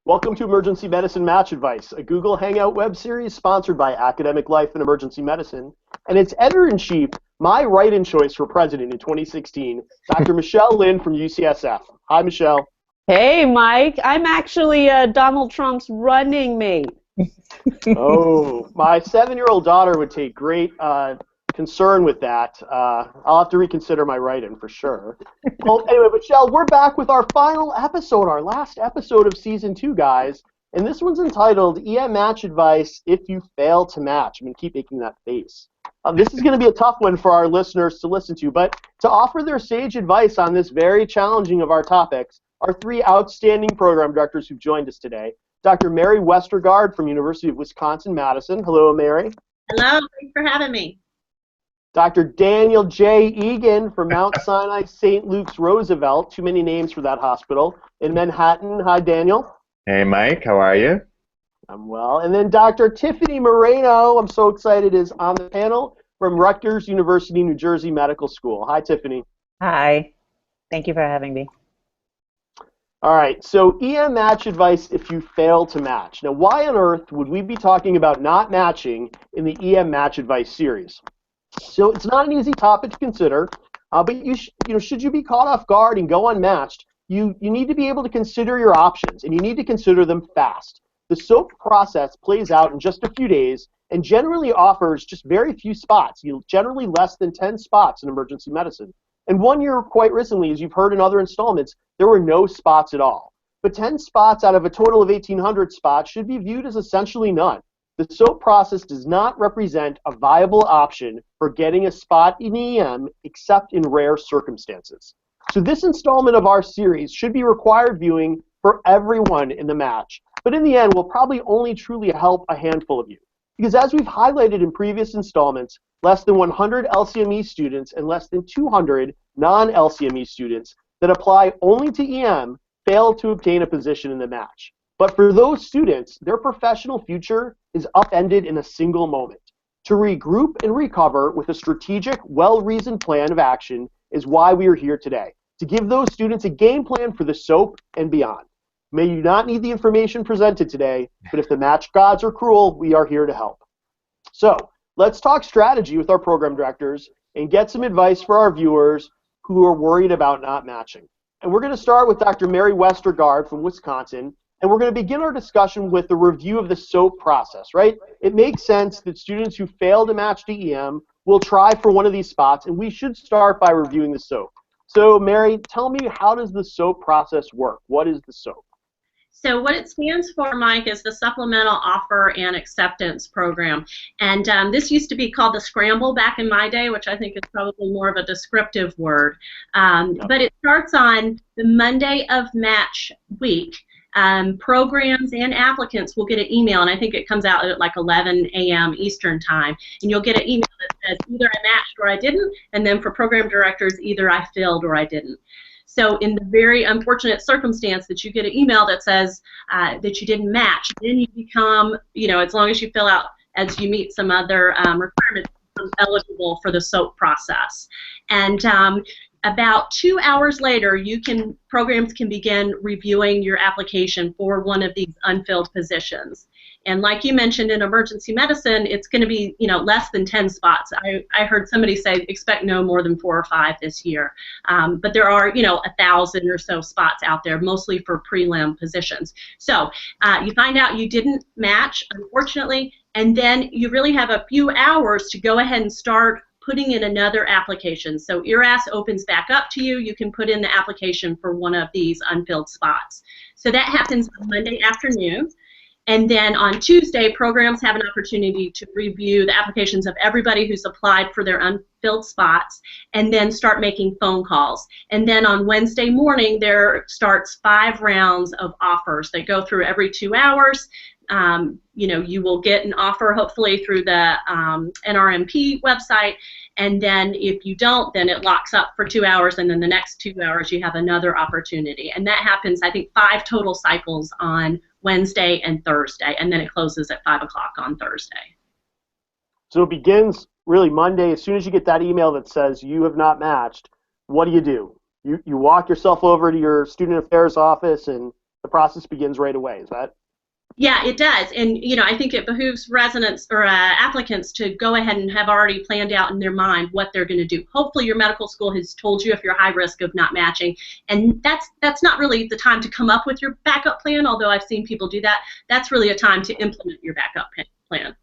Welcome to Emergency Medicine Match Advice, a Google Hangout web series sponsored by Academic Life and Emergency Medicine, and its editor-in-chief, my write-in choice for president in 2016, Dr. Michelle Lin from UCSF. Hi, Michelle. Hey, Mike. I'm actually Donald Trump's running mate. Oh, my 7-year-old daughter would take great concern with that. I'll have to reconsider my write-in for sure. Well, anyway, Michelle, we're back with our final episode, our last episode of Season 2, guys. And this one's entitled EM Match Advice If You Fail to Match. I'm going to keep making that face. This is going to be a tough one for our listeners to listen to, but to offer their sage advice on this very challenging of our topics are three outstanding program directors who've joined us today. Dr. Mary Westergaard from University of Wisconsin-Madison. Hello, Mary. Hello, thanks for having me. Dr. Daniel J. Egan from Mount Sinai St. Luke's Roosevelt, too many names for that hospital, in Manhattan. Hi, Daniel. Hey, Mike. How are you? I'm well. And then Dr. Tiffany Murano, I'm so excited, is on the panel from Rutgers University, New Jersey Medical School. Hi, Tiffany. Hi. Thank you for having me. All right, so EM match advice if you fail to match. Now, why on earth would we be talking about not matching in the EM match advice series? So it's not an easy topic to consider, but should you be caught off guard and go unmatched, you need to be able to consider your options, and you need to consider them fast. The SOAP process plays out in just a few days and generally offers just very few spots, generally less than 10 spots in emergency medicine. And 1 year, quite recently, as you've heard in other installments, there were no spots at all. But 10 spots out of a total of 1,800 spots should be viewed as essentially none. The SOAP process does not represent a viable option for getting a spot in EM except in rare circumstances. So this installment of our series should be required viewing for everyone in the match, but in the end will probably only truly help a handful of you. Because as we've highlighted in previous installments, less than 100 LCME students and less than 200 non-LCME students that apply only to EM fail to obtain a position in the match. But for those students, their professional future is upended in a single moment. To regroup and recover with a strategic, well-reasoned plan of action is why we are here today, to give those students a game plan for the SOAP and beyond. May you not need the information presented today, but if the match gods are cruel, we are here to help. So let's talk strategy with our program directors and get some advice for our viewers who are worried about not matching. And we're going to start with Dr. Mary Westergaard from Wisconsin, and we're going to begin our discussion with a review of the SOAP process, right? It makes sense that students who fail to match to EM will try for one of these spots, and we should start by reviewing the SOAP. So, Mary, tell me, how does the SOAP process work? What is the SOAP? So what it stands for, Mike, is the Supplemental Offer and Acceptance Program. And this used to be called the Scramble back in my day, which I think is probably more of a descriptive word. But it starts on the Monday of match week. Programs and applicants will get an email, and I think it comes out at like 11 a.m. Eastern time, and you'll get an email that says either I matched or I didn't, and then for program directors, either I failed or I didn't. So in the very unfortunate circumstance that you get an email that says that you didn't match, then you become, as long as you fill out, as you meet some other requirements, eligible for the SOAP process. And about 2 hours later, programs can begin reviewing your application for one of these unfilled positions. And like you mentioned, in emergency medicine, it's going to be less than 10 spots. I heard somebody say expect no more than 4 or 5 this year. But there are 1,000 or so spots out there, mostly for prelim positions. So you find out you didn't match, unfortunately, and then you really have a few hours to go ahead and start putting in another application. So ERAS opens back up to you. You can put in the application for one of these unfilled spots. So that happens on Monday afternoon. And then on Tuesday, programs have an opportunity to review the applications of everybody who's applied for their unfilled spots and then start making phone calls. And then on Wednesday morning, there starts 5 rounds of offers. They go through every 2 hours. You will get an offer hopefully through the NRMP website, and then if you don't, then it locks up for 2 hours, and then the next 2 hours you have another opportunity. And that happens, I think, 5 total cycles on Wednesday and Thursday, and then it closes at 5 o'clock on Thursday. So it begins really Monday. As soon as you get that email that says you have not matched, what do? You walk yourself over to your student affairs office and the process begins right away. Is that? Yeah, it does. And, I think it behooves residents or applicants to go ahead and have already planned out in their mind what they're going to do. Hopefully your medical school has told you if you're high risk of not matching. And that's not really the time to come up with your backup plan, although I've seen people do that. That's really a time to implement your backup plan.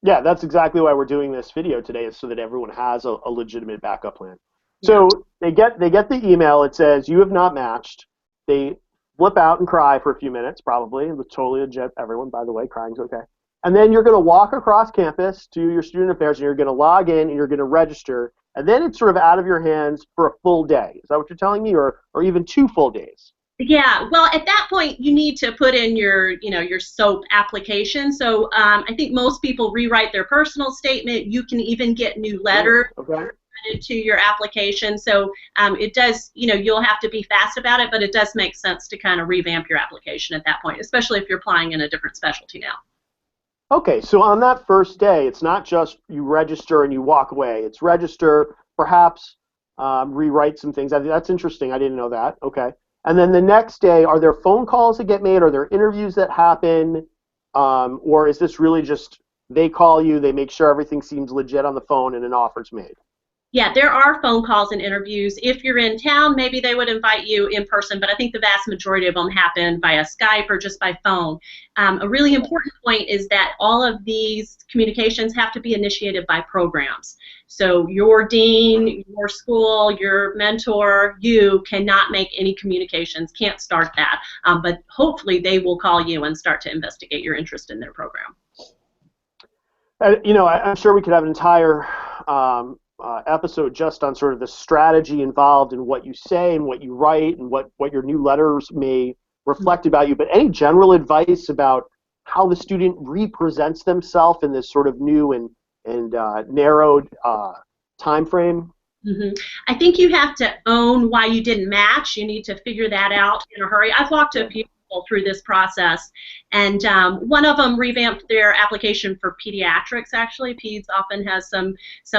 Yeah, that's exactly why we're doing this video today, is so that everyone has a legitimate backup plan. So they get the email. It says, you have not matched. They flip out and cry for a few minutes, probably. It's totally legit, everyone, by the way. Crying's okay. And then you're going to walk across campus to your student affairs, and you're going to log in, and you're going to register. And then it's sort of out of your hands for a full day. Is that what you're telling me, or even 2 full days? Yeah, well, at that point, you need to put in your SOAP application. So I think most people rewrite their personal statement. You can even get new letters. Okay. To your application, so it does, you'll have to be fast about it, but it does make sense to kind of revamp your application at that point, especially if you're applying in a different specialty now. Okay, so on that first day, it's not just you register and you walk away. It's register, perhaps rewrite some things. That's interesting. I didn't know that. Okay. And then the next day, are there phone calls that get made? Are there interviews that happen? Or is this really just they call you, they make sure everything seems legit on the phone, and an offer's made? Yeah, there are phone calls and interviews. If you're in town, maybe they would invite you in person, but I think the vast majority of them happen via Skype or just by phone. A really important point is that all of these communications have to be initiated by programs. So your dean, your school, your mentor, you cannot make any communications, can't start that, but hopefully they will call you and start to investigate your interest in their program. I'm sure we could have an entire episode just on sort of the strategy involved in what you say and what you write and what your new letters may reflect about you, but any general advice about how the student represents themselves in this sort of new and narrowed time frame? I think you have to own why you didn't match. You need to figure that out in a hurry. I've walked a few people through this process, and one of them revamped their application for pediatrics. Actually, peds often has some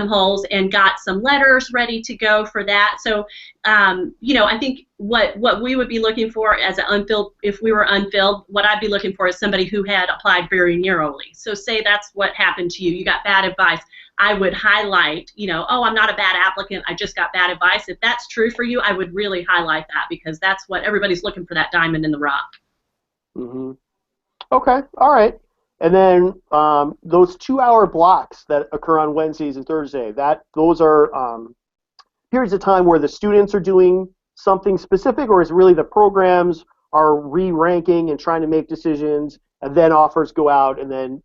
holes, and got some letters ready to go for that. So I think what we would be looking for as an unfilled, if we were unfilled, what I'd be looking for is somebody who had applied very narrowly. So say that's what happened to you. You got bad advice. I would highlight, oh, I'm not a bad applicant, I just got bad advice. If that's true for you, I would really highlight that, because that's what everybody's looking for, that diamond in the rough. Okay, all right. And then those 2-hour blocks that occur on Wednesdays and Thursdays, those are periods of time where the students are doing something specific, or is it really the programs are re-ranking and trying to make decisions, and then offers go out, and then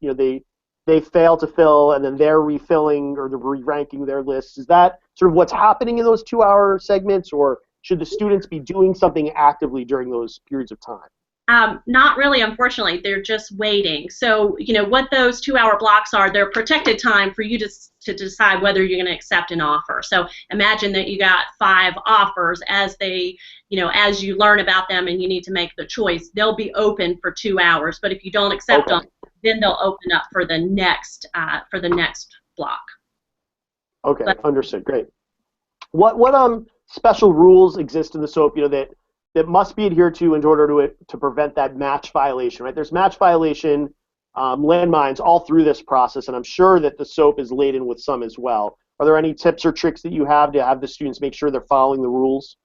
they fail to fill, and then they're refilling or they're re-ranking their lists? Is that sort of what's happening in those 2-hour segments, or should the students be doing something actively during those periods of time? Not really, unfortunately. They're just waiting. So, what those 2-hour blocks are, they're protected time for you to decide whether you're going to accept an offer. So imagine that you got 5 offers. As as you learn about them and you need to make the choice, they'll be open for 2 hours. But if you don't accept them, then they'll open up for the next block. Okay, understood. Great. What special rules exist in the SOAP, that must be adhered to in order to prevent that match violation, right? There's match violation landmines all through this process, and I'm sure that the SOAP is laden with some as well. Are there any tips or tricks that you have to have the students make sure they're following the rules?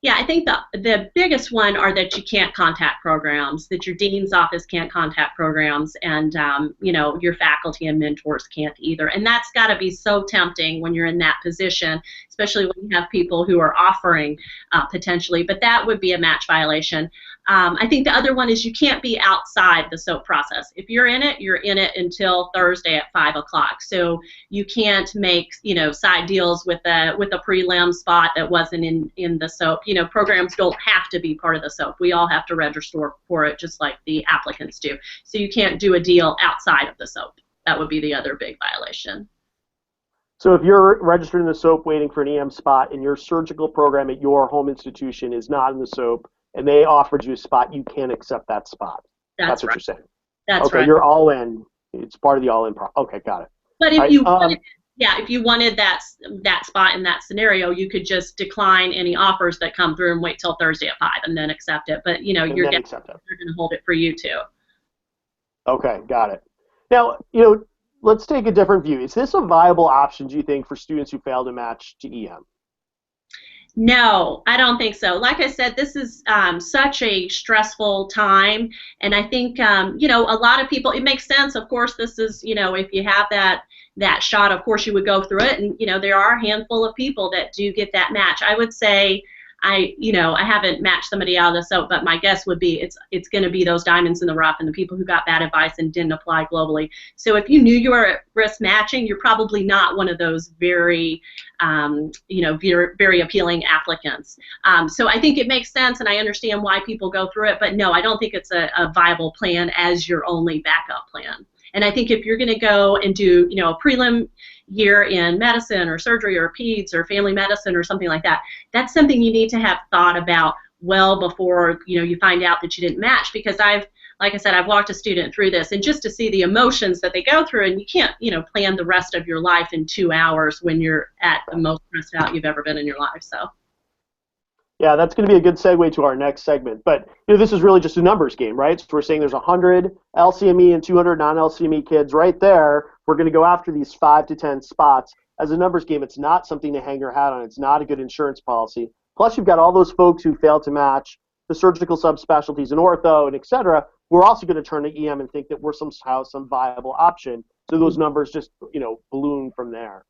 Yeah, I think the biggest one are that you can't contact programs, that your dean's office can't contact programs, and your faculty and mentors can't either. And that's got to be so tempting when you're in that position, especially when you have people who are offering potentially. But that would be a match violation. I think the other one is you can't be outside the SOAP process. If you're in it until Thursday at 5 o'clock. So you can't make side deals with a prelim spot that wasn't in the SOAP. Programs don't have to be part of the SOAP. We all have to register for it, just like the applicants do. So you can't do a deal outside of the SOAP. That would be the other big violation. So if you're registered in the SOAP waiting for an EM spot, and your surgical program at your home institution is not in the SOAP, and they offered you a spot, you can't accept that spot. That's what right. you're saying. That's okay, right. You're all in. It's part of the all-in. Okay, got it. But if you wanted yeah, if you wanted that spot in that scenario, you could just decline any offers that come through and wait till Thursday at 5 and then accept it. But you know, And you're then going accept it. to hold it for you too. Okay, got it. Now, let's take a different view. Is this a viable option, do you think, for students who fail to match to EM? No, I don't think so. Like I said, this is such a stressful time, and I think a lot of people. It makes sense, of course. This is if you have that shot, of course you would go through it, and there are a handful of people that do get that match. I would say I haven't matched somebody out of the soap, but my guess would be it's going to be those diamonds in the rough and the people who got bad advice and didn't apply globally. So if you knew you were at risk matching, you're probably not one of those very very appealing applicants. So I think it makes sense, and I understand why people go through it, but no, I don't think it's a viable plan as your only backup plan. And I think if you're going to go and do a prelim year in medicine or surgery or peds or family medicine or something like that, that's something you need to have thought about well before you find out that you didn't match, because like I said, I've walked a student through this, and just to see the emotions that they go through, and you can't plan the rest of your life in 2 hours when you're at the most stressed out you've ever been in your life. So yeah, that's going to be a good segue to our next segment. But this is really just a numbers game, right? So we're saying there's 100 LCME and 200 non-LCME kids right there. We're going to go after these 5 to 10 spots. As a numbers game, it's not something to hang your hat on. It's not a good insurance policy. Plus, you've got all those folks who fail to match, the surgical subspecialties in ortho and et cetera. We're also going to turn to EM and think that we're somehow some viable option. So those numbers just balloon from there.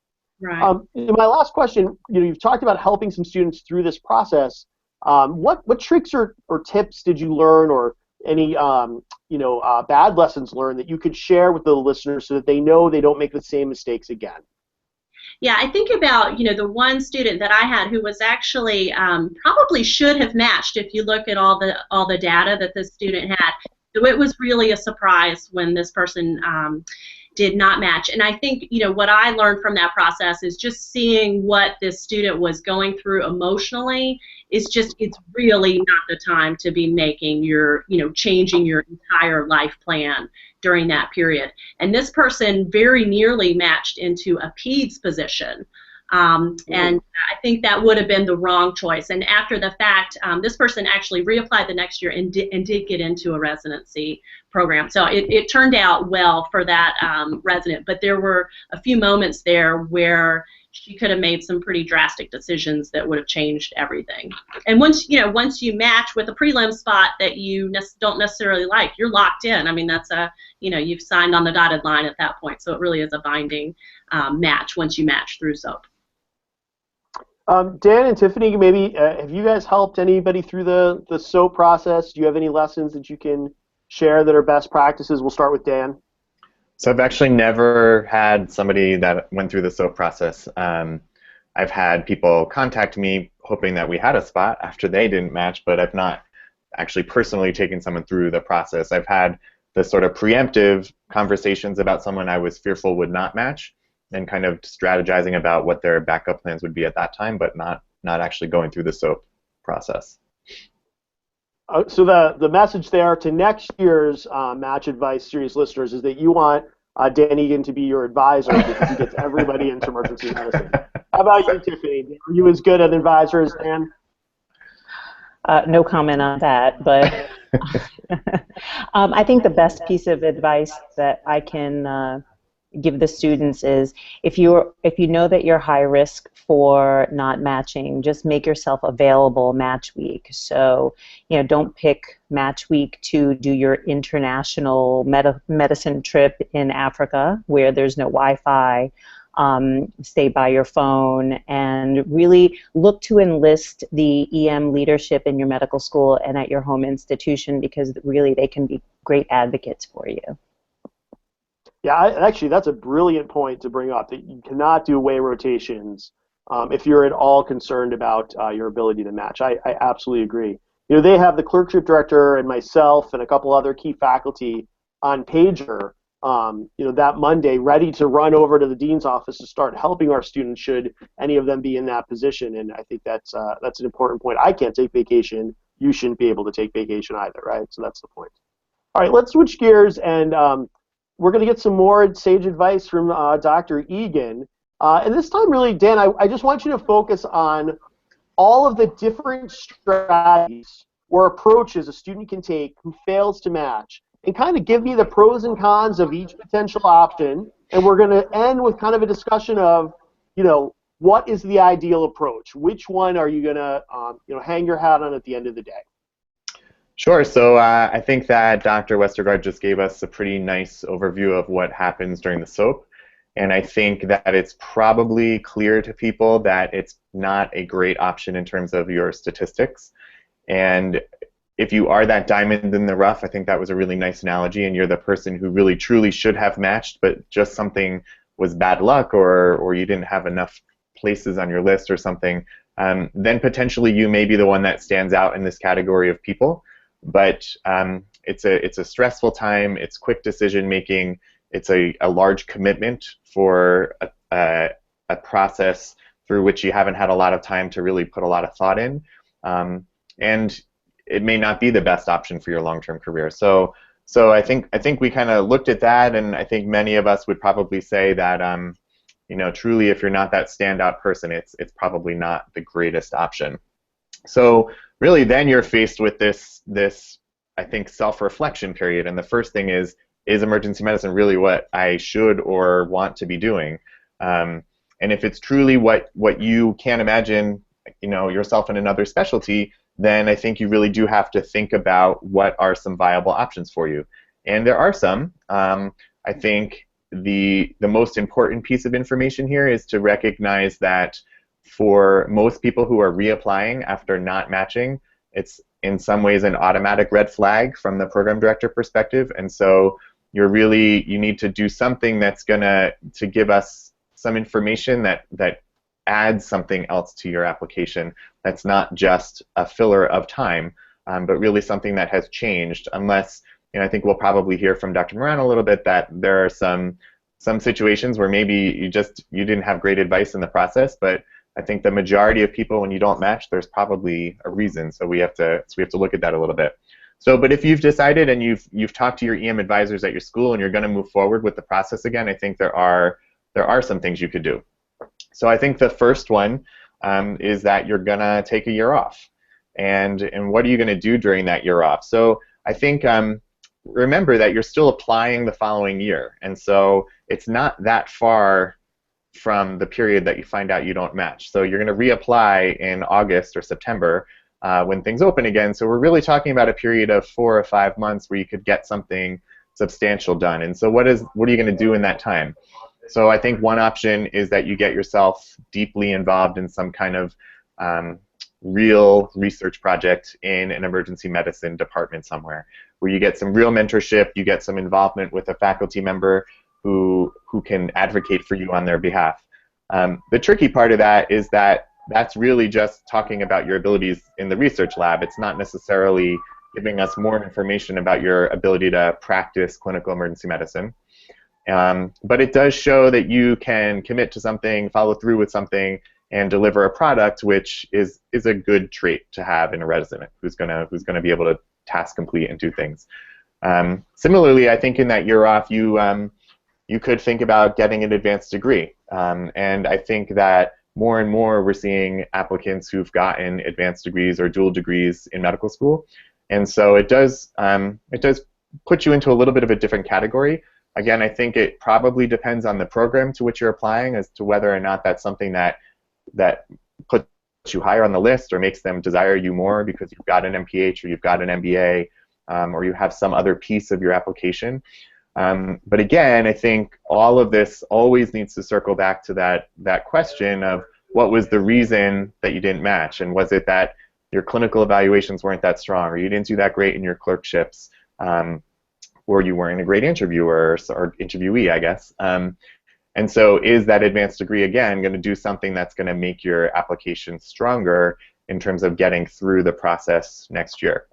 right. My last question, you've talked about helping some students through this process. What tricks or tips did you learn, or any bad lessons learned that you could share with the listeners so that they know they don't make the same mistakes again? Yeah, I think about the one student that I had who was actually probably should have matched if you look at all the data that this student had. So it was really a surprise when this person did not match. And I think what I learned from that process is just seeing what this student was going through emotionally is it's really not the time to be making your changing your entire life plan during that period. And this person very nearly matched into a PEDS position. And I think that would have been the wrong choice. And after the fact, this person actually reapplied the next year and did get into a residency program. So it turned out well for that resident. But there were a few moments there where she could have made some pretty drastic decisions that would have changed everything. And once you match with a prelim spot that you don't necessarily like, you're locked in. I mean, that's you've signed on the dotted line at that point. So it really is a binding match once you match through SOAP. Dan and Tiffany, maybe have you guys helped anybody through the SOAP process? Do you have any lessons that you can share that are best practices? We'll start with Dan. So I've actually never had somebody that went through the SOAP process. I've had people contact me hoping that we had a spot after they didn't match, but I've not actually personally taken someone through the process. I've had the sort of preemptive conversations about someone I was fearful would not match, and kind of strategizing about what their backup plans would be at that time, but not actually going through the SOAP process. So the message there to next year's Match Advice Series listeners is that you want Dan Egan to be your advisor because he gets everybody into emergency medicine. How about you, Tiffany? Are you as good an advisor as Dan? No comment on that, but I think the best piece of advice that I can give the students is if you know that you're high risk for not matching, just make yourself available match week. So don't pick match week to do your international medicine trip in Africa where there's no Wi-Fi. Stay by your phone and really look to enlist the EM leadership in your medical school and at your home institution, because really they can be great advocates for you. Yeah, actually, that's a brilliant point to bring up, that you cannot do away rotations if you're at all concerned about your ability to match. I absolutely agree. They have the clerkship director and myself and a couple other key faculty on pager, that Monday, ready to run over to the dean's office to start helping our students should any of them be in that position. And I think that's an important point. I can't take vacation. You shouldn't be able to take vacation either, right? So that's the point. All right, let's switch gears, and we're going to get some more sage advice from Dr. Egan. And this time, really, Dan, I just want you to focus on all of the different strategies or approaches a student can take who fails to match, and kind of give me the pros and cons of each potential option. And we're going to end with kind of a discussion of, what is the ideal approach? Which one are you going to, hang your hat on at the end of the day? Sure. So I think that Dr. Westergaard just gave us a pretty nice overview of what happens during the SOAP. And I think that it's probably clear to people that it's not a great option in terms of your statistics. And if you are that diamond in the rough, I think that was a really nice analogy, and you're the person who really truly should have matched, but just something was bad luck, or you didn't have enough places on your list or something, then potentially you may be the one that stands out in this category of people. But it's a stressful time, it's quick decision making, it's a large commitment for a process through which you haven't had a lot of time to really put a lot of thought in, and it may not be the best option for your long-term career. So I think we kind of looked at that, and I think many of us would probably say that truly, if you're not that standout person, it's probably not the greatest option. So really, then you're faced with this I think self-reflection period, and the first thing is emergency medicine really what I should or want to be doing? And if it's truly what you can't imagine, yourself in another specialty, then I think you really do have to think about what are some viable options for you. And there are some. I think the most important piece of information here is to recognize that for most people who are reapplying after not matching, it's in some ways an automatic red flag from the program director perspective, and so you need to do something that's gonna give us some information that adds something else to your application that's not just a filler of time, but really something that has changed, unless, I think we'll probably hear from Dr. Murano a little bit that there are some situations where maybe you didn't have great advice in the process, but I think the majority of people, when you don't match, there's probably a reason, so we have to look at that a little bit. So, but if you've decided and you've talked to your EM advisors at your school and you're going to move forward with the process again, I think there are some things you could do. So I think the first one is that you're going to take a year off. And what are you going to do during that year off? So I think remember that you're still applying the following year. And so it's not that far from the period that you find out you don't match. So you're going to reapply in August or September when things open again. So we're really talking about a period of 4 or 5 months where you could get something substantial done. And so what are you going to do in that time? So I think one option is that you get yourself deeply involved in some kind of real research project in an emergency medicine department somewhere, where you get some real mentorship, you get some involvement with a faculty member who can advocate for you on their behalf. The tricky part of that is that that's really just talking about your abilities in the research lab. It's not necessarily giving us more information about your ability to practice clinical emergency medicine. But it does show that you can commit to something, follow through with something, and deliver a product, which is a good trait to have in a resident who's gonna be able to task complete and do things. Similarly, I think in that year off, you could think about getting an advanced degree, and I think that more and more we're seeing applicants who've gotten advanced degrees or dual degrees in medical school, and so it does put you into a little bit of a different category. Again, I think it probably depends on the program to which you're applying as to whether or not that's something that puts you higher on the list or makes them desire you more because you've got an MPH or you've got an MBA or you have some other piece of your application. But again, I think all of this always needs to circle back to that question of what was the reason that you didn't match, and was it that your clinical evaluations weren't that strong, or you didn't do that great in your clerkships, or you weren't a great interviewer or interviewee, I guess. And so is that advanced degree, again, going to do something that's going to make your application stronger in terms of getting through the process next year?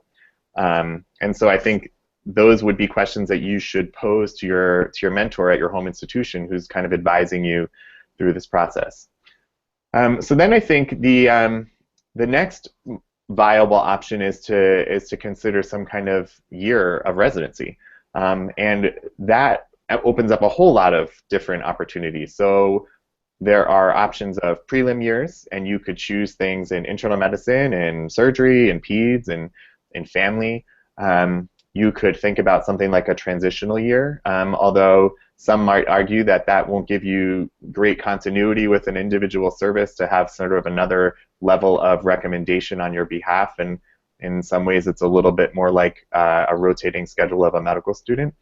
And so I think those would be questions that you should pose to your mentor at your home institution who's kind of advising you through this process. So then I think the next viable option is to consider some kind of year of residency. And that opens up a whole lot of different opportunities. So there are options of prelim years, and you could choose things in internal medicine and surgery and peds and in family. You could think about something like a transitional year, although some might argue that that won't give you great continuity with an individual service to have sort of another level of recommendation on your behalf, and in some ways it's a little bit more like a rotating schedule of a medical student.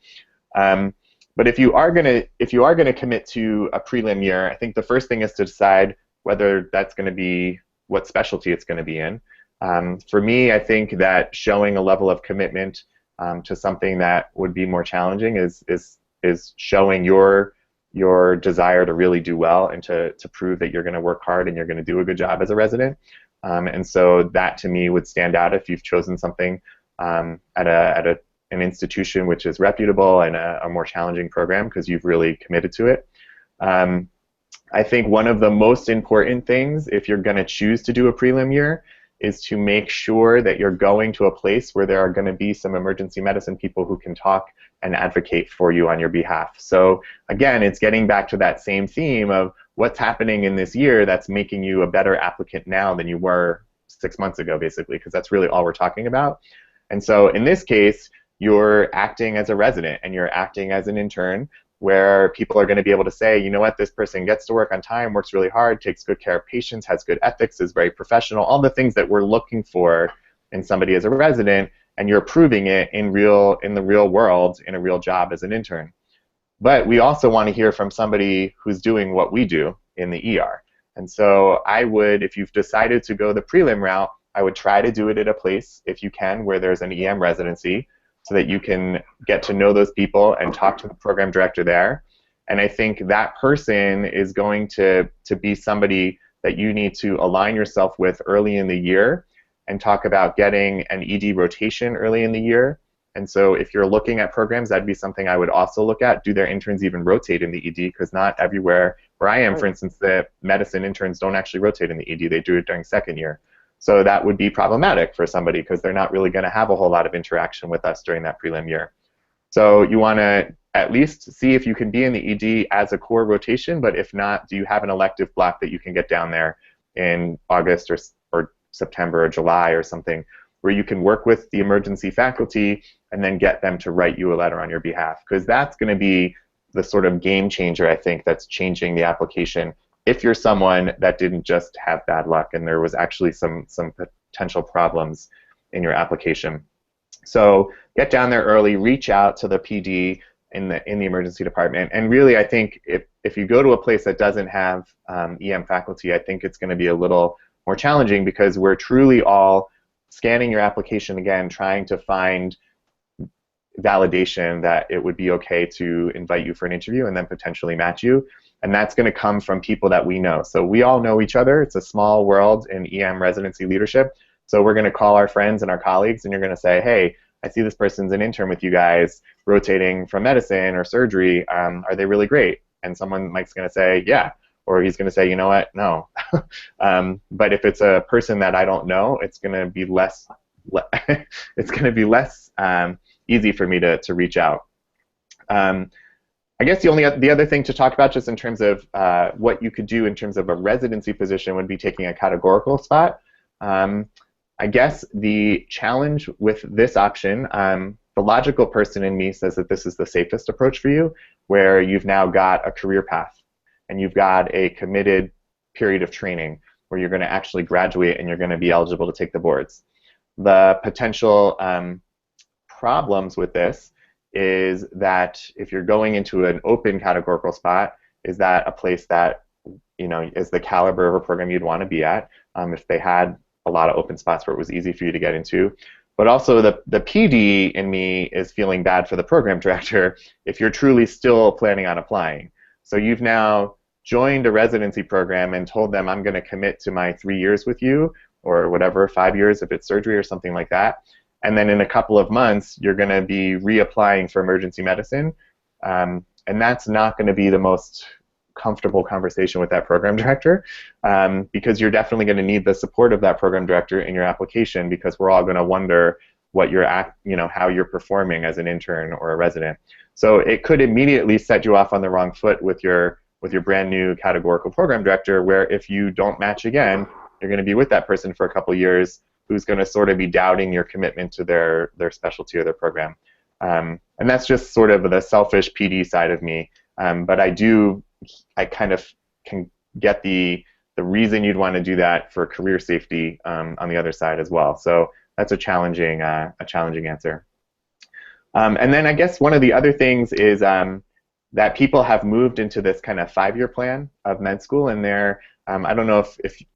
But if you are gonna commit to a prelim year, I think the first thing is to decide whether that's going to be what specialty it's going to be in. For me, I think that showing a level of commitment to something that would be more challenging is showing your desire to really do well and to prove that you're going to work hard and you're going to do a good job as a resident. And so that to me would stand out if you've chosen something at an institution which is reputable and a more challenging program because you've really committed to it. I think one of the most important things if you're going to choose to do a prelim year is to make sure that you're going to a place where there are going to be some emergency medicine people who can talk and advocate for you on your behalf. So again, it's getting back to that same theme of what's happening in this year that's making you a better applicant now than you were 6 months ago, basically, because that's really all we're talking about. And so in this case, you're acting as a resident and you're acting as an intern, where people are going to be able to say, you know what, this person gets to work on time, works really hard, takes good care of patients, has good ethics, is very professional, all the things that we're looking for in somebody as a resident, and you're proving it in the real world, in a real job as an intern. But we also want to hear from somebody who's doing what we do in the ER. And so I would, if you've decided to go the prelim route, I would try to do it at a place, if you can, where there's an EM residency, so that you can get to know those people and talk to the program director there. And I think that person is going to be somebody that you need to align yourself with early in the year and talk about getting an ED rotation early in the year. And so if you're looking at programs, that'd be something I would also look at. Do their interns even rotate in the ED? Because not everywhere where I am, for instance, the medicine interns don't actually rotate in the ED. They do it during second year. So that would be problematic for somebody because they're not really going to have a whole lot of interaction with us during that prelim year. So you want to at least see if you can be in the ED as a core rotation, but if not, do you have an elective block that you can get down there in August or September or July or something where you can work with the emergency faculty and then get them to write you a letter on your behalf? Because that's going to be the sort of game changer, I think, that's changing the application if you're someone that didn't just have bad luck and there was actually some potential problems in your application. So get down there early, reach out to the PD in the emergency department, and really I think if you go to a place that doesn't have EM faculty, I think it's going to be a little more challenging because we're truly all scanning your application again, trying to find validation that it would be okay to invite you for an interview and then potentially match you. And that's going to come from people that we know. So we all know each other. It's a small world in EM residency leadership. So we're going to call our friends and our colleagues, and you're going to say, hey, I see this person's an intern with you guys rotating from medicine or surgery. Are they really great? And someone might's going to say, yeah. Or he's going to say, you know what, no. But if it's a person that I don't know, it's going to be less easy for me to reach out. I guess the other thing to talk about just in terms of what you could do in terms of a residency position would be taking a categorical spot. I guess the challenge with this option, the logical person in me says that this is the safest approach for you, where you've now got a career path and you've got a committed period of training where you're going to actually graduate and you're going to be eligible to take the boards. The potential problems with this is that if you're going into an open categorical spot, is that a place that, you know, is the caliber of a program you'd want to be at if they had a lot of open spots where it was easy for you to get into. But also the PD in me is feeling bad for the program director if you're truly still planning on applying. So you've now joined a residency program and told them I'm going to commit to my 3 years with you, or whatever, 5 years if it's surgery or something like that. And then in a couple of months, you're going to be reapplying for emergency medicine. And that's not going to be the most comfortable conversation with that program director because you're definitely going to need the support of that program director in your application because we're all going to wonder what how you're performing as an intern or a resident. So it could immediately set you off on the wrong foot with your with your brand new categorical program director, where if you don't match again, you're going to be with that person for a couple years who's going to sort of be doubting your commitment to their specialty or their program. And that's just sort of the selfish PD side of me. But I kind of can get the reason you'd want to do that for career safety on the other side as well. So that's a challenging answer. And then I guess one of the other things is that people have moved into this kind of 5-year plan of med school, and I don't know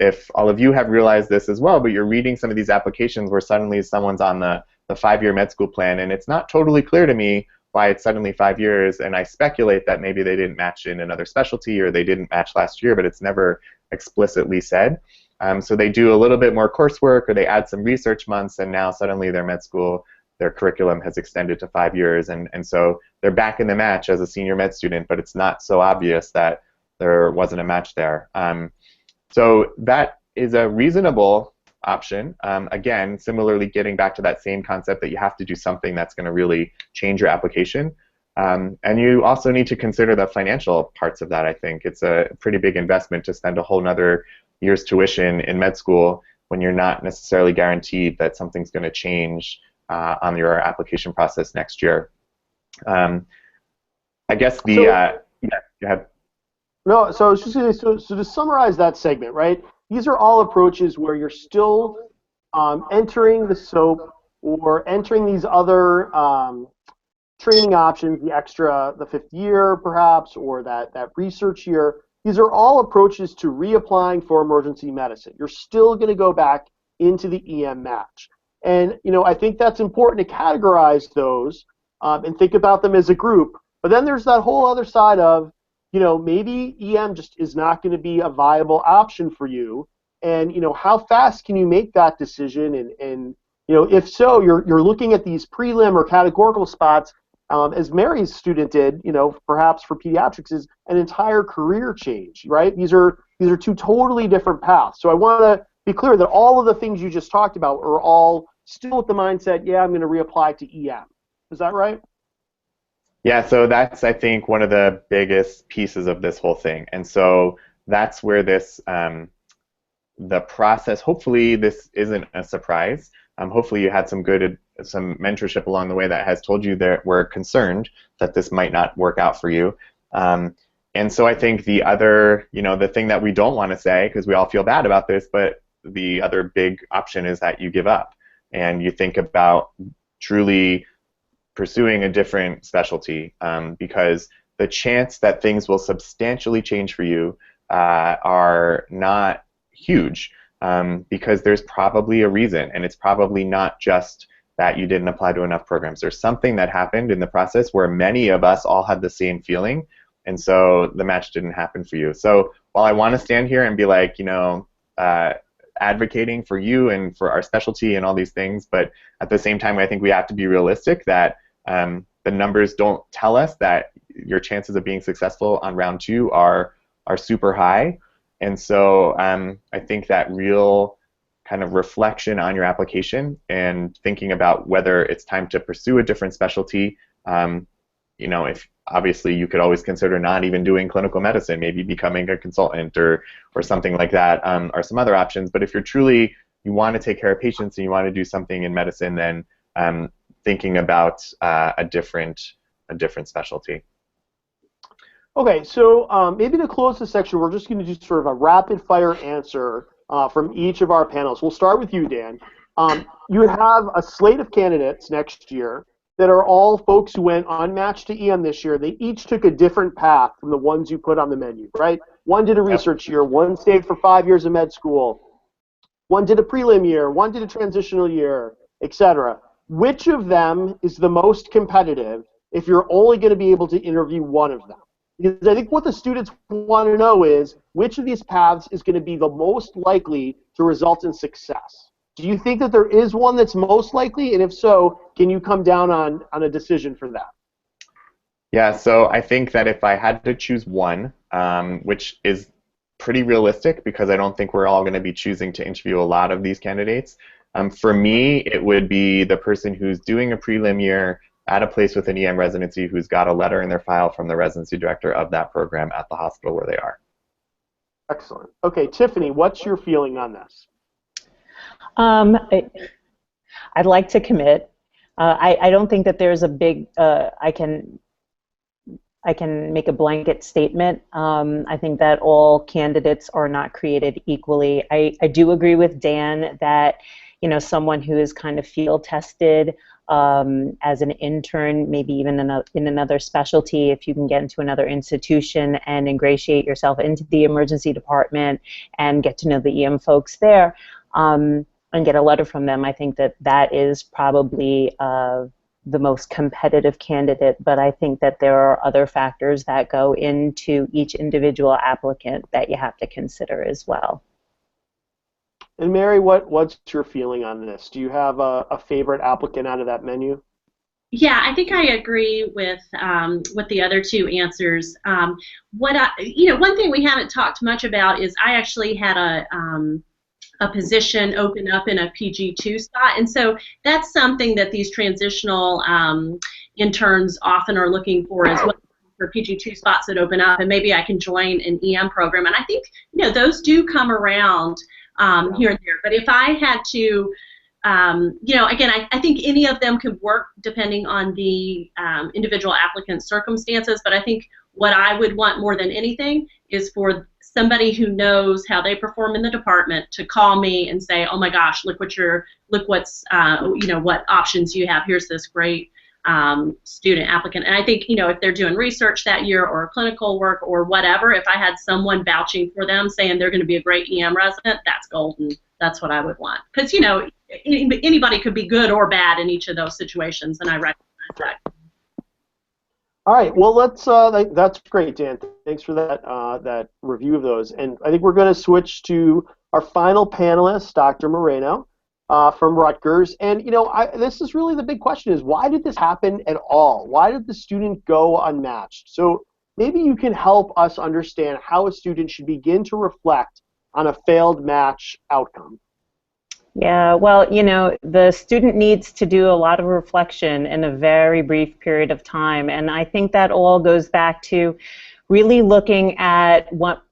if all of you have realized this as well, but you're reading some of these applications where suddenly someone's on the 5-year med school plan, and it's not totally clear to me why it's suddenly 5 years, and I speculate that maybe they didn't match in another specialty or they didn't match last year, but it's never explicitly said. So they do a little bit more coursework, or they add some research months, and now suddenly their med school, their curriculum has extended to 5 years, and so they're back in the match as a senior med student, but it's not so obvious that there wasn't a match there. So that is a reasonable option. Again, similarly, getting back to that same concept that you have to do something that's going to really change your application. And you also need to consider the financial parts of that, I think. It's a pretty big investment to spend a whole nother year's tuition in med school when you're not necessarily guaranteed that something's going to change on your application process next year. I guess yeah, go ahead. No, so I was just going to say, so to summarize that segment, right? These are all approaches where you're still entering the SOAP or entering these other training options, the 5th year perhaps, or that research year. These are all approaches to reapplying for emergency medicine. You're still going to go back into the EM match. And I think that's important to categorize those and think about them as a group. But then there's that whole other side of, maybe EM just is not going to be a viable option for you. And, how fast can you make that decision? And if so, you're looking at these prelim or categorical spots, as Mary's student did, perhaps for pediatrics, is an entire career change, right? These are two totally different paths. So I want to be clear that all of the things you just talked about are all still with the mindset, yeah, I'm going to reapply to EM. Is that right? Yeah, so that's, I think, one of the biggest pieces of this whole thing. And so that's where this, the process, hopefully this isn't a surprise. Hopefully you had some mentorship along the way that has told you that we're concerned that this might not work out for you. And so I think the other, the thing that we don't want to say, because we all feel bad about this, but the other big option is that you give up and you think about truly pursuing a different specialty, because the chance that things will substantially change for you are not huge, because there's probably a reason, and it's probably not just that you didn't apply to enough programs. There's something that happened in the process where many of us all had the same feeling, and so the match didn't happen for you. So while I want to stand here and be like, advocating for you and for our specialty and all these things, but at the same time I think we have to be realistic that the numbers don't tell us that your chances of being successful on round 2 are super high. And so I think that real kind of reflection on your application and thinking about whether it's time to pursue a different specialty, if obviously you could always consider not even doing clinical medicine, maybe becoming a consultant or something like that, or some other options. But if you want to take care of patients and you want to do something in medicine, then thinking about a different specialty. Okay, so maybe to close this section, we're just going to do sort of a rapid-fire answer from each of our panelists. We'll start with you, Dan. You have a slate of candidates next year that are all folks who went unmatched to EM this year. They each took a different path from the ones you put on the menu, right? One did a research year, one stayed for 5 years of med school, one did a prelim year, one did a transitional year, etc. Which of them is the most competitive if you're only going to be able to interview one of them? Because I think what the students want to know is which of these paths is going to be the most likely to result in success. Do you think that there is one that's most likely? And if so, can you come down on a decision for that? Yeah, so I think that if I had to choose one, which is pretty realistic because I don't think we're all going to be choosing to interview a lot of these candidates, for me, it would be the person who's doing a prelim year at a place with an EM residency who's got a letter in their file from the residency director of that program at the hospital where they are. Excellent. Okay, Tiffany, what's your feeling on this? I'd like to commit. I don't think that there's a big, I can make a blanket statement. I think that all candidates are not created equally. I do agree with Dan that, you know, someone who is kind of field tested as an intern, maybe even in another specialty, if you can get into another institution and ingratiate yourself into the emergency department and get to know the EM folks there, and get a letter from them, I think that that is probably the most competitive candidate, but I think that there are other factors that go into each individual applicant that you have to consider as well. And Mary, what's your feeling on this? Do you have a favorite applicant out of that menu? Yeah, I think I agree with the other two answers. One thing we haven't talked much about is I actually had a position open up in a PG2 spot, and so that's something that these transitional interns often are looking for as well, for PG2 spots that open up, and maybe I can join an EM program. And I think, you know, those do come around here and there. But if I had to, you know, again, I think any of them could work depending on the individual applicant's circumstances, but I think what I would want more than anything is for somebody who knows how they perform in the department to call me and say, oh my gosh, look what's you know, what options you have. Here's this great student applicant. And I think, you know, if they're doing research that year or clinical work or whatever, if I had someone vouching for them saying they're going to be a great EM resident, that's golden. That's what I would want. Because, you know, anybody could be good or bad in each of those situations, and I recognize that. All right, well, that's great, Dan. Thanks for that review of those. And I think we're going to switch to our final panelist, Dr. Murano from Rutgers. And, you know, this is really the big question is, why did this happen at all? Why did the student go unmatched? So maybe you can help us understand how a student should begin to reflect on a failed match outcome. Yeah, well, you know, the student needs to do a lot of reflection in a very brief period of time, and I think that all goes back to really looking at what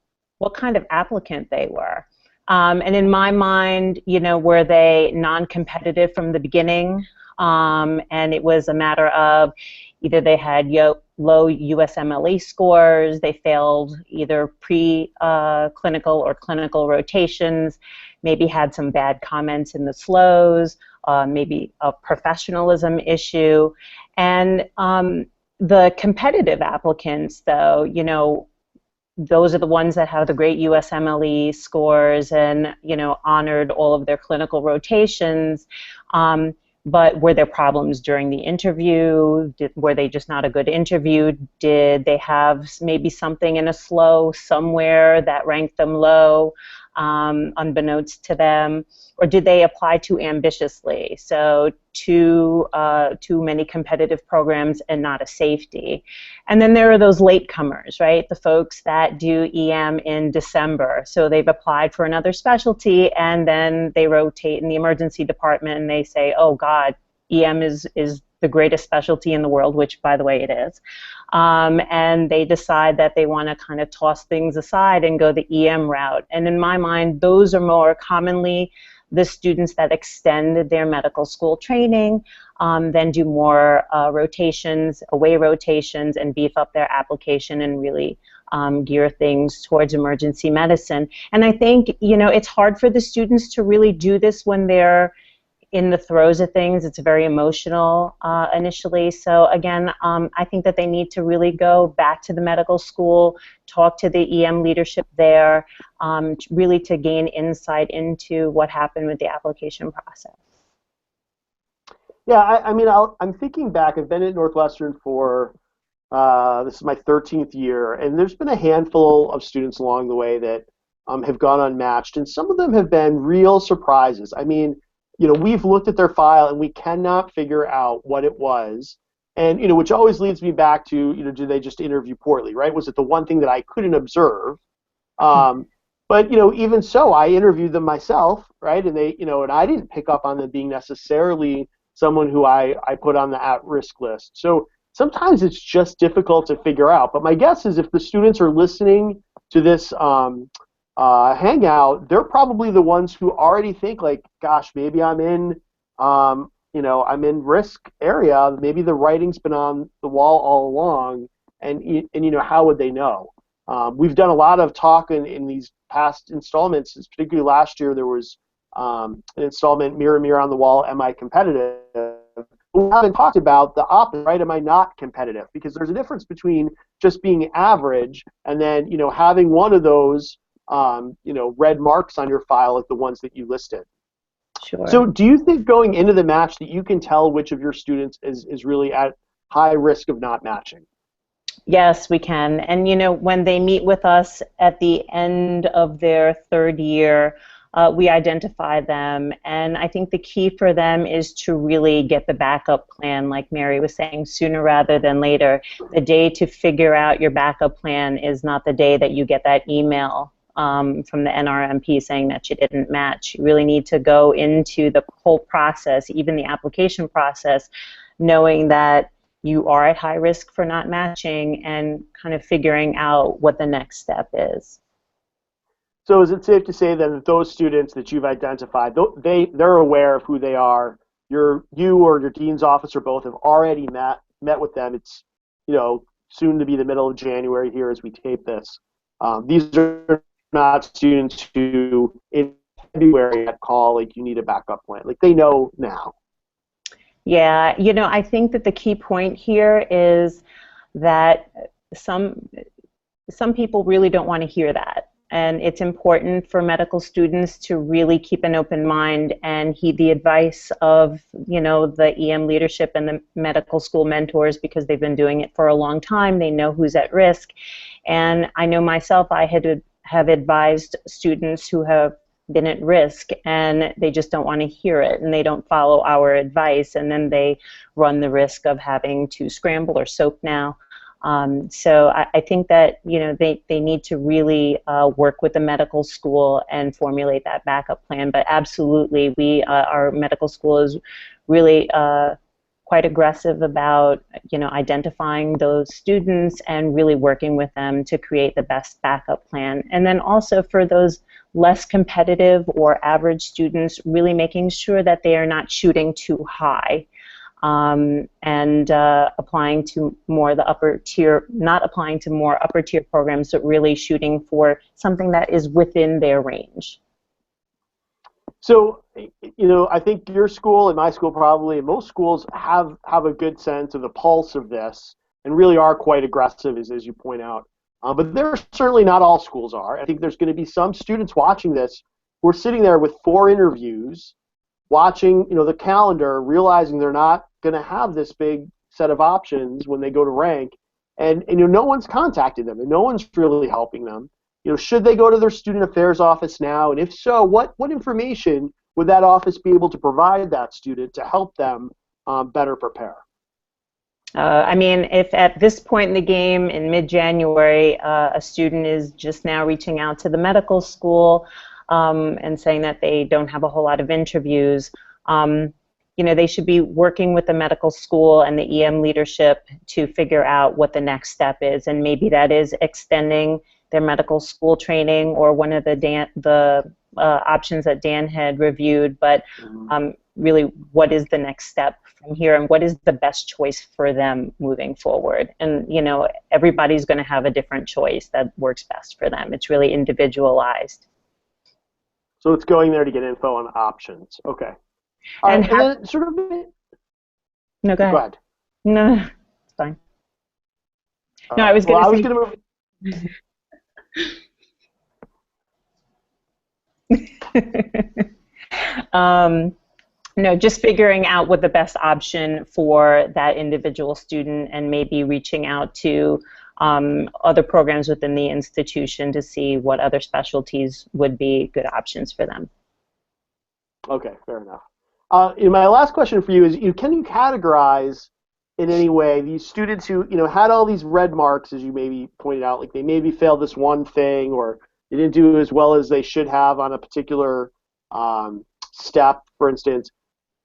kind of applicant they were. And in my mind, you know, were they non-competitive from the beginning, and it was a matter of either they had low USMLE scores, they failed either pre-clinical or clinical rotations, maybe had some bad comments in the SLOs, maybe a professionalism issue. And the competitive applicants, though, you know, those are the ones that have the great USMLE scores and, you know, honored all of their clinical rotations. But were there problems during the interview? Were they just not a good interview? Did they have maybe something in a SLO somewhere that ranked them low, unbeknownst to them? Or did they apply too ambitiously? So too many competitive programs and not a safety. And then there are those latecomers, right? The folks that do EM in December. So they've applied for another specialty and then they rotate in the emergency department and they say, oh God, EM is the greatest specialty in the world, which by the way it is. And they decide that they want to kind of toss things aside and go the EM route. And in my mind, those are more commonly the students that extend their medical school training, then do more rotations, away rotations, and beef up their application and really gear things towards emergency medicine. And I think, you know, it's hard for the students to really do this when they're in the throes of things. It's very emotional initially. So again, I think that they need to really go back to the medical school, talk to the EM leadership there, really to gain insight into what happened with the application process. Yeah, I mean, I'm thinking back. I've been at Northwestern for, this is my 13th year, and there's been a handful of students along the way that have gone unmatched, and some of them have been real surprises. I mean, you know, we've looked at their file and we cannot figure out what it was. And, you know, which always leads me back to, you know, did they just interview poorly, right? Was it the one thing that I couldn't observe? But, you know, even so, I interviewed them myself, right? And they, you know, and I didn't pick up on them being necessarily someone who I put on the at-risk list. So sometimes it's just difficult to figure out. But my guess is if the students are listening to this hangout, they're probably the ones who already think like, gosh, maybe I'm in, I'm in risk area. Maybe the writing's been on the wall all along, and how would they know? We've done a lot of talk in these past installments, particularly last year. There was an installment, Mirror on the Wall, Am I Competitive? We haven't talked about the opposite, right? Am I not competitive? Because there's a difference between just being average and then, having one of those, red marks on your file like the ones that you listed. Sure. So do you think going into the match that you can tell which of your students is really at high risk of not matching? Yes, we can. And when they meet with us at the end of their third year, we identify them, and I think the key for them is to really get the backup plan, like Mary was saying, sooner rather than later. The day to figure out your backup plan is not the day that you get that email from the NRMP saying that you didn't match. You really need to go into the whole process, even the application process, knowing that you are at high risk for not matching and kind of figuring out what the next step is. So is it safe to say that those students that you've identified, they're aware of who they are? You or your dean's office or both have already met with them. It's soon to be the middle of January here as we tape this. These are not students who in February at call like you need a backup plan. Like they know now. Yeah, I think that the key point here is that some people really don't want to hear that. And it's important for medical students to really keep an open mind and heed the advice of, the EM leadership and the medical school mentors, because they've been doing it for a long time. They know who's at risk. And I know myself, I have advised students who have been at risk and they just don't want to hear it and they don't follow our advice, and then they run the risk of having to scramble or soak now. So I think that they need to really work with the medical school and formulate that backup plan. But absolutely, our medical school is really quite aggressive about identifying those students and really working with them to create the best backup plan. And then also for those less competitive or average students, really making sure that they are not shooting too high. And applying to more the upper tier, not applying to more upper tier programs, but really shooting for something that is within their range. So, I think your school and my school probably, and most schools have a good sense of the pulse of this and really are quite aggressive, as you point out. But certainly not all schools are. I think there's going to be some students watching this who are sitting there with 4 interviews, watching the calendar, realizing they're not going to have this big set of options when they go to rank, and no one's contacted them and no one's really helping them. Should they go to their student affairs office now, and if so, what information would that office be able to provide that student to help them better prepare? I mean, if at this point in the game in mid-January a student is just now reaching out to the medical school and saying that they don't have a whole lot of interviews, they should be working with the medical school and the EM leadership to figure out what the next step is, and maybe that is extending their medical school training or one of the options that Dan had reviewed, but really what is the next step from here and what is the best choice for them moving forward. And everybody's going to have a different choice that works best for them. It's really individualized. So it's going there to get info on options. Okay. And then sort of. No, go ahead. Go ahead. No, it's fine. No, I was going to say. I was going to move. No, just figuring out what the best option for that individual student, and maybe reaching out to other programs within the institution to see what other specialties would be good options for them. Okay, fair enough. My last question for you is: can you categorize in any way these students who had all these red marks, as you maybe pointed out, like they maybe failed this one thing or they didn't do as well as they should have on a particular step, for instance?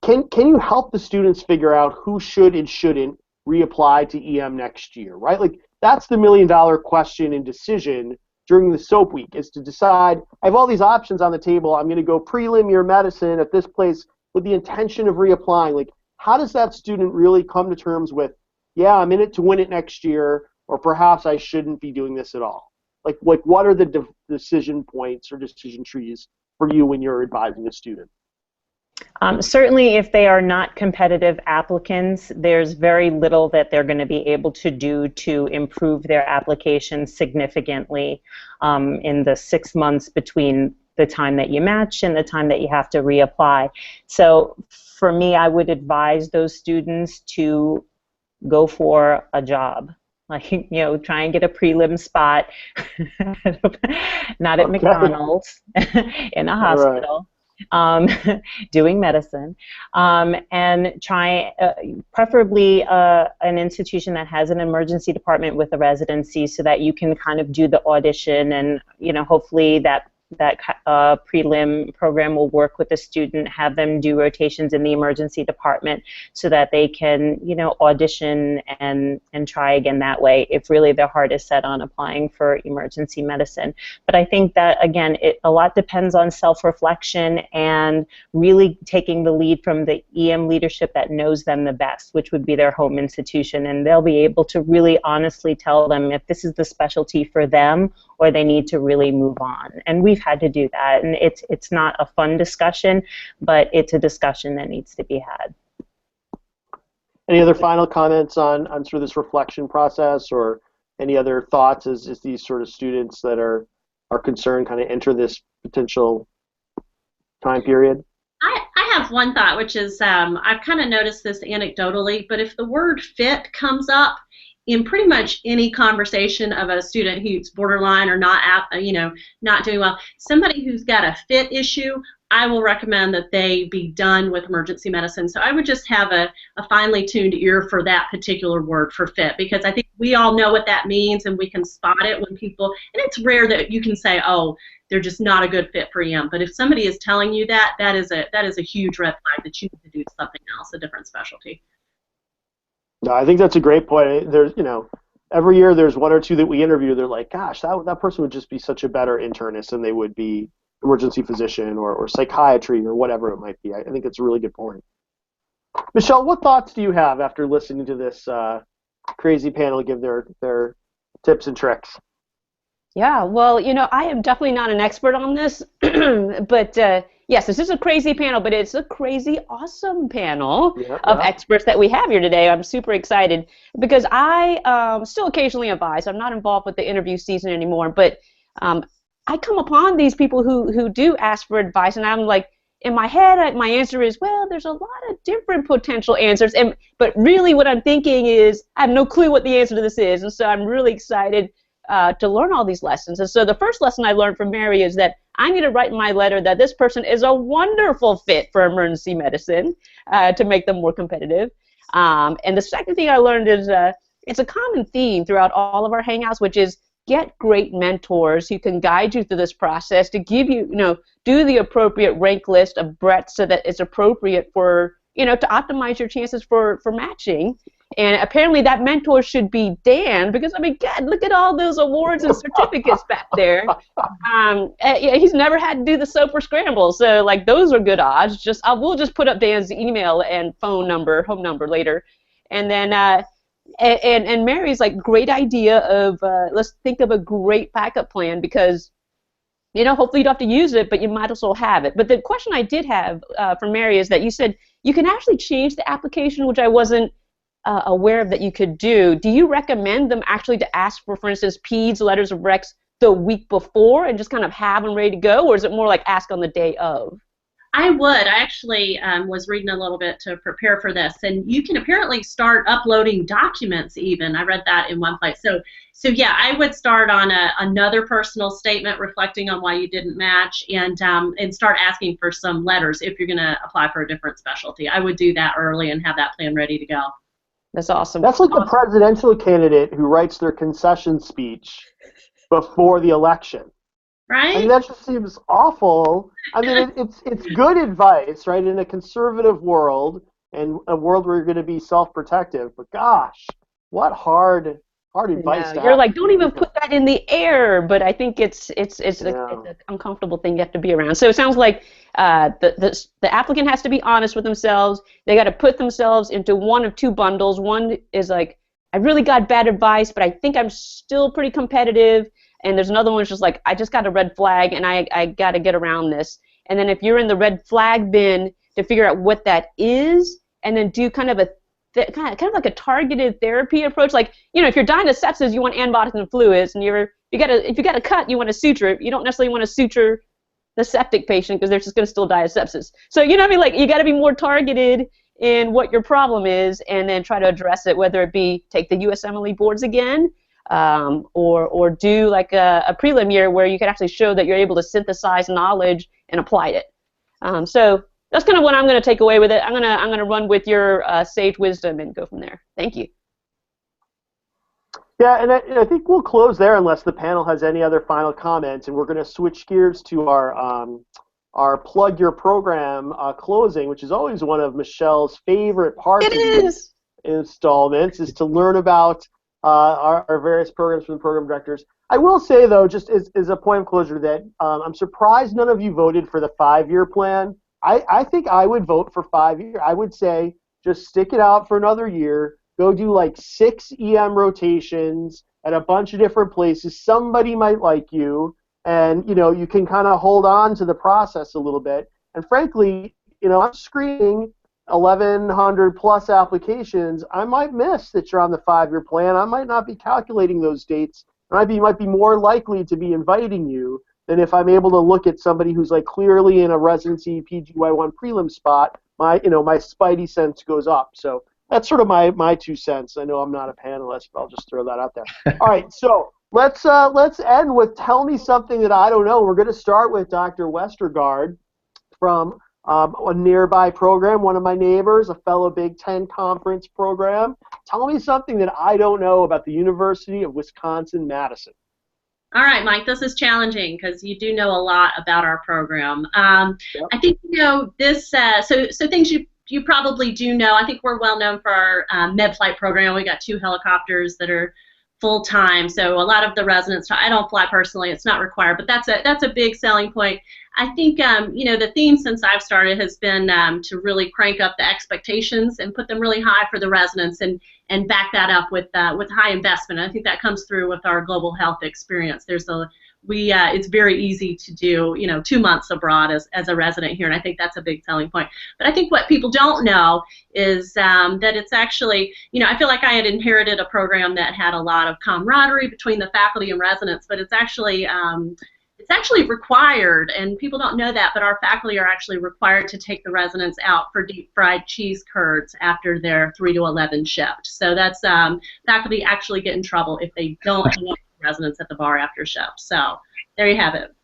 can you help the students figure out who should and shouldn't reapply to EM next year, right? Like, that's the million-dollar question and decision during the SOAP week, is to decide, I have all these options on the table, I'm going to go prelim year medicine at this place with the intention of reapplying. Like, how does that student really come to terms with, yeah, I'm in it to win it next year, or perhaps I shouldn't be doing this at all? Like what are the decision points or decision trees for you when you're advising a student? Certainly, if they are not competitive applicants, there's very little that they're going to be able to do to improve their application significantly in the 6 months between the time that you match and the time that you have to reapply. So for me, I would advise those students to go for a job. Like, you know, try and get a prelim spot, not at McDonald's, in a hospital. Doing medicine, and try preferably an institution that has an emergency department with a residency, so that you can kind of do the audition, and, you know, hopefully that prelim program will work with the student, have them do rotations in the emergency department so that they can, you know, audition and try again that way if really their heart is set on applying for emergency medicine. But I think that, again, a lot depends on self-reflection and really taking the lead from the EM leadership that knows them the best, which would be their home institution, and they'll be able to really honestly tell them if this is the specialty for them or they need to really move on. And we've had to do that, and it's not a fun discussion, but it's a discussion that needs to be had. Any other final comments on sort of this reflection process, or any other thoughts as these sort of students that are concerned kind of enter this potential time period? I have one thought, which is I've kind of noticed this anecdotally, but if the word fit comes up in pretty much any conversation of a student who's borderline or not doing well, somebody who's got a fit issue, I will recommend that they be done with emergency medicine. So I would just have a finely tuned ear for that particular word for fit, because I think we all know what that means, and we can spot it when people, and it's rare that you can say, oh, they're just not a good fit for EM. But if somebody is telling you that, that is a huge red flag that you need to do something else, a different specialty. No, I think that's a great point. There's, you know, every year there's one or two that we interview. They're like, gosh, that person would just be such a better internist than they would be emergency physician or psychiatry or whatever it might be. I think it's a really good point. Michelle, what thoughts do you have after listening to this crazy panel give their tips and tricks? Yeah, well, you know, I am definitely not an expert on this, but yes, this is a crazy panel, but it's a crazy awesome panel of experts that we have here today. I'm super excited because I still occasionally advise. I'm not involved with the interview season anymore, but I come upon these people who do ask for advice, and I'm like, in my head, my answer is, well, there's a lot of different potential answers, but really what I'm thinking is I have no clue what the answer to this is, and so I'm really excited to learn all these lessons. And so the first lesson I learned from Mary is that I need to write in my letter that this person is a wonderful fit for emergency medicine to make them more competitive. And the second thing I learned is it's a common theme throughout all of our hangouts, which is get great mentors who can guide you through this process to give you, do the appropriate rank list of breadth so that it's appropriate for, to optimize your chances for matching. And apparently that mentor should be Dan, because, I mean, God, look at all those awards and certificates back there. He's never had to do the SOAP or scramble, so, like, those are good odds. We'll just put up Dan's email and home number later. And then, and Mary's, like, great idea of, let's think of a great backup plan, because, hopefully you don't have to use it, but you might as well have it. But the question I did have for Mary is that you said you can actually change the application, which I wasn't aware of that you could do. Do you recommend them actually to ask for instance, PEDS, letters of recs the week before and just kind of have them ready to go, or is it more like ask on the day of? I would. I actually was reading a little bit to prepare for this, and you can apparently start uploading documents even. I read that in one place. So yeah, I would start on another personal statement reflecting on why you didn't match, and start asking for some letters if you're going to apply for a different specialty. I would do that early and have that plan ready to go. That's awesome. That's like the presidential candidate who writes their concession speech before the election. Right? I mean, that just seems awful. I mean, it's good advice, right, in a conservative world and a world where you're going to be self-protective. But gosh, what hard advice No, to you're have to like, don't even give. put that in the air. But I think it's Yeah. an uncomfortable thing you have to be around. So it sounds like the applicant has to be honest with themselves. They got to put themselves into one of two bundles. One is like, I really got bad advice, but I think I'm still pretty competitive. And there's another one that's just like, I just got a red flag, and I got to get around this. And then if you're in the red flag bin, to figure out what that is, and then do kind of a kind of like a targeted therapy approach. Like, you know, if you're dying of sepsis, you want antibiotics and fluids, and if you got a cut, you want to suture it. You don't necessarily want to suture the septic patient because they're just going to still die of sepsis. So, you know what I mean? Like, you got to be more targeted in what your problem is, and then try to address it, whether it be take the USMLE boards again, or do like a prelim year where you can actually show that you're able to synthesize knowledge and apply it. So that's kind of what I'm going to take away with it. I'm gonna run with your sage wisdom and go from there. Thank you. Yeah, and I think we'll close there unless the panel has any other final comments, and we're going to switch gears to our plug your program closing, which is always one of Michelle's favorite parts of these installments, is to learn about our various programs from the program directors. I will say, though, just as a point of closure, that I'm surprised none of you voted for the 5-year plan. I think I would vote for 5 years. I would say just stick it out for another year. Go do like 6 EM rotations at a bunch of different places. Somebody might like you, and you can kind of hold on to the process a little bit. And frankly, I'm screening 1,100 plus applications. I might miss that you're on the 5-year plan. I might not be calculating those dates. I might be more likely to be inviting you than if I'm able to look at somebody who's like clearly in a residency PGY1 prelim spot. My spidey sense goes up. So that's sort of my 2 cents. I know I'm not a panelist, but I'll just throw that out there. All right, so let's end with tell me something that I don't know. We're going to start with Dr. Westergaard from a nearby program, one of my neighbors, a fellow Big Ten conference program. Tell me something that I don't know about the University of Wisconsin-Madison. All right, Mike, this is challenging because you do know a lot about our program. Yep. I think this. So things you probably do know. I think we're well known for our med flight program. We got 2 helicopters that are full time. So a lot of the residents. I don't fly personally; it's not required, but that's a big selling point. I think the theme since I've started has been to really crank up the expectations and put them really high for the residents, and back that up with high investment. And I think that comes through with our global health experience. It's very easy to do 2 months abroad as a resident here, and I think that's a big selling point. But I think what people don't know is that it's actually I feel like I had inherited a program that had a lot of camaraderie between the faculty and residents, but it's actually required, and people don't know that, but our faculty are actually required to take the residents out for deep fried cheese curds after their 3 to 11 shift. So that's faculty actually get in trouble if they don't have residents at the bar after shift. So there you have it.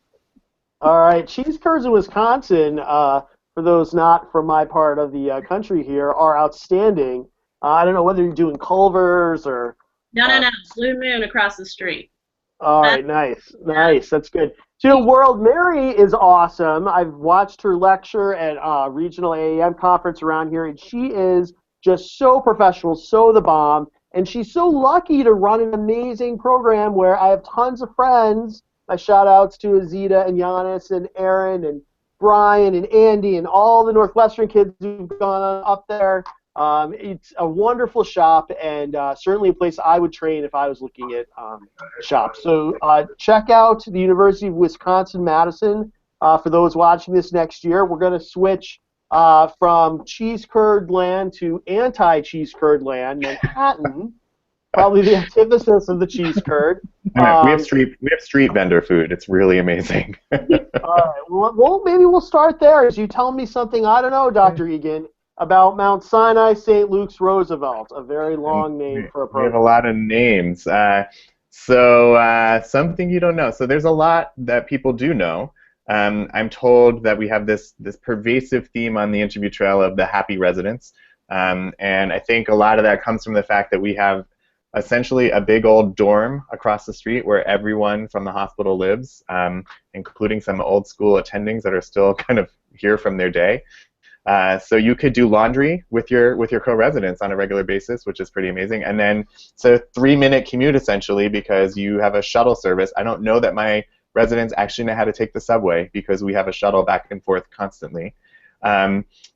All right, cheese curds in Wisconsin, for those not from my part of the country here, are outstanding. I don't know whether you're doing Culver's or... No, Blue Moon across the street. All right, nice. That's good. So, World Mary is awesome. I've watched her lecture at regional AAM conference around here, and she is just so professional, so the bomb. And she's so lucky to run an amazing program where I have tons of friends. My shout-outs to Azita and Giannis and Aaron and Brian and Andy and all the Northwestern kids who've gone up there. It's a wonderful shop, and certainly a place I would train if I was looking at shops. So check out the University of Wisconsin-Madison for those watching this next year. We're going to switch from cheese curd land to anti-cheese curd land, Manhattan, probably the antithesis of the cheese curd. We have street vendor food. It's really amazing. All right. Well, maybe we'll start there as you tell me something I don't know, Dr. Egan, about Mount Sinai St. Luke's Roosevelt, a very long name for a program. We have a lot of names. So something you don't know. So there's a lot that people do know. I'm told that we have this pervasive theme on the interview trail of the happy residents. And I think a lot of that comes from the fact that we have essentially a big old dorm across the street where everyone from the hospital lives, including some old school attendings that are still kind of here from their day. So you could do laundry with your co-residents on a regular basis, which is pretty amazing. And then it's a 3-minute commute essentially because you have a shuttle service. I don't know that my residents actually know how to take the subway because we have a shuttle back and forth constantly.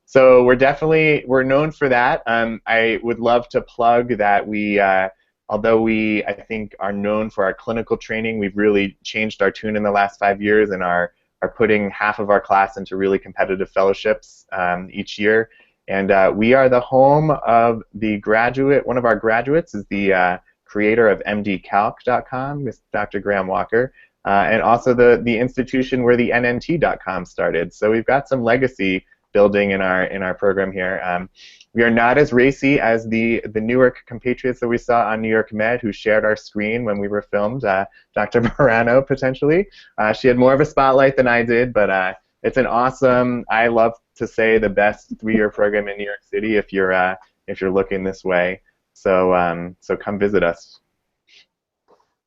So we're known for that. I would love to plug that although we, I think, are known for our clinical training, we've really changed our tune in the last 5 years and are putting half of our class into really competitive fellowships each year. And we are the home of the graduate. One of our graduates is the creator of mdcalc.com, Ms. Dr. Graham Walker, and also the institution where the nnt.com started. So we've got some legacy building in our program here. We are not as racy as the Newark compatriots that we saw on New York Med who shared our screen when we were filmed, Dr. Murano potentially. She had more of a spotlight than I did, but it's an awesome, I love to say, the best 3-year program in New York City if you're looking this way. So so come visit us.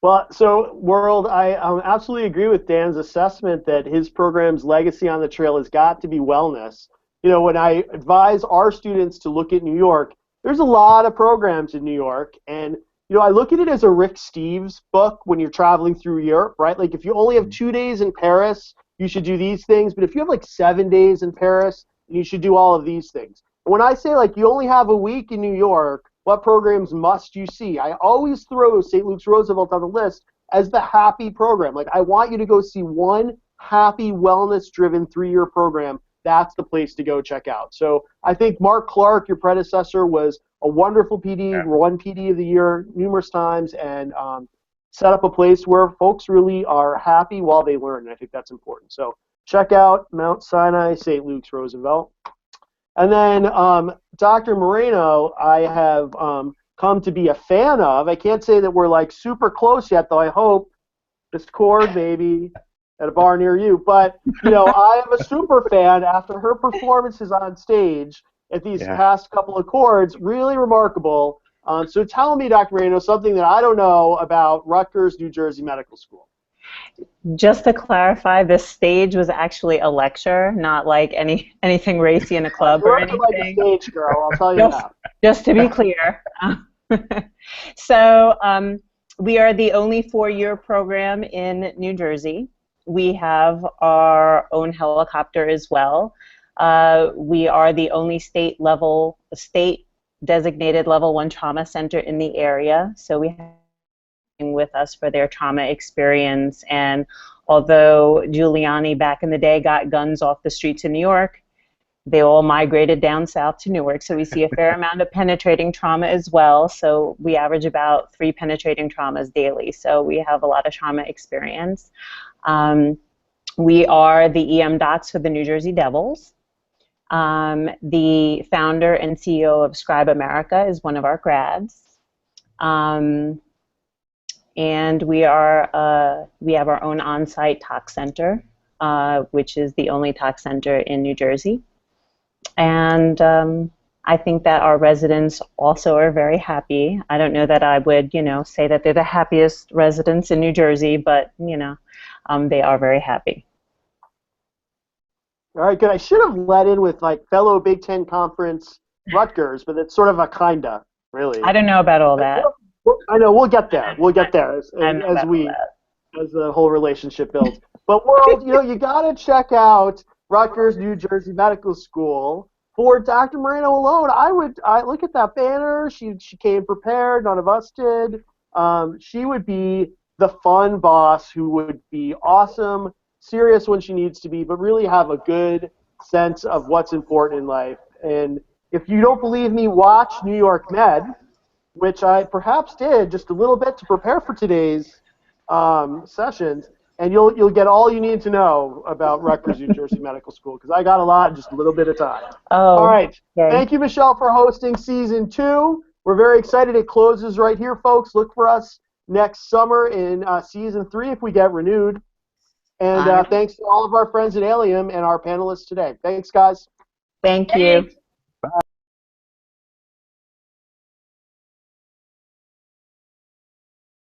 Well, so World, I absolutely agree with Dan's assessment that his program's legacy on the trail has got to be wellness. You know, when I advise our students to look at New York, there's a lot of programs in New York, and you know, I look at it as a Rick Steves book when you're traveling through Europe, right? Like if you only have 2 days in Paris, you should do these things, but if you have like 7 days in Paris, you should do all of these things. When I say like you only have a week in New York, what programs must you see? I always throw St. Luke's Roosevelt on the list as the happy program. Like I want you to go see one happy, wellness-driven 3-year program. That's the place to go check out. So I think Mark Clark, your predecessor, was a wonderful PD, won PD of the year numerous times, and set up a place where folks really are happy while they learn, and I think that's important. So check out Mount Sinai, St. Luke's Roosevelt. And then Dr. Murano, I have come to be a fan of. I can't say that we're like super close yet, though I hope. Discord, maybe, at a bar near you. But, you know, I am a super fan after her performances on stage at these past couple of chords. Really remarkable. So tell me, Dr. Murano, something that I don't know about Rutgers, New Jersey Medical School. Just to clarify, this stage was actually a lecture, not like anything racy in a club or anything. Like a stage girl, I'll tell you that. Just to be clear. So we are the only 4-year program in New Jersey. We have our own helicopter as well. We are the only state designated level 1 trauma center in the area. So we have with us for their trauma experience, and although Giuliani back in the day got guns off the streets in New York, they all migrated down south to Newark, so we see a fair amount of penetrating trauma as well. So we average about 3 penetrating traumas daily, so we have a lot of trauma experience. We are the EM docs for the New Jersey Devils. The founder and CEO of Scribe America is one of our grads. And we have our own on-site tox center, which is the only tox center in New Jersey. And I think that our residents also are very happy. I don't know that I would, you know, say that they're the happiest residents in New Jersey, but, you know, they are very happy. All right, good. I should have let in with like fellow Big Ten Conference Rutgers, but it's sort of a kinda, really. I don't know about all that. I know, we'll get there. We'll get there as the whole relationship builds. But World, you know, you got to check out Rutgers, New Jersey Medical School. For Dr. Murano alone, I look at that banner. She came prepared. None of us did. She would be the fun boss who would be awesome, serious when she needs to be, but really have a good sense of what's important in life. And if you don't believe me, watch New York Med, which I perhaps did just a little bit to prepare for today's sessions, and you'll get all you need to know about Rutgers, New Jersey Medical School, because I got a lot in just a little bit of time. Oh, all right. okay. Thank you, Michelle, for hosting Season 2. We're very excited. It closes right here, folks. Look for us next summer in Season 3 if we get renewed. And thanks to all of our friends at ALiEM and our panelists today. Thanks, guys. Thank you.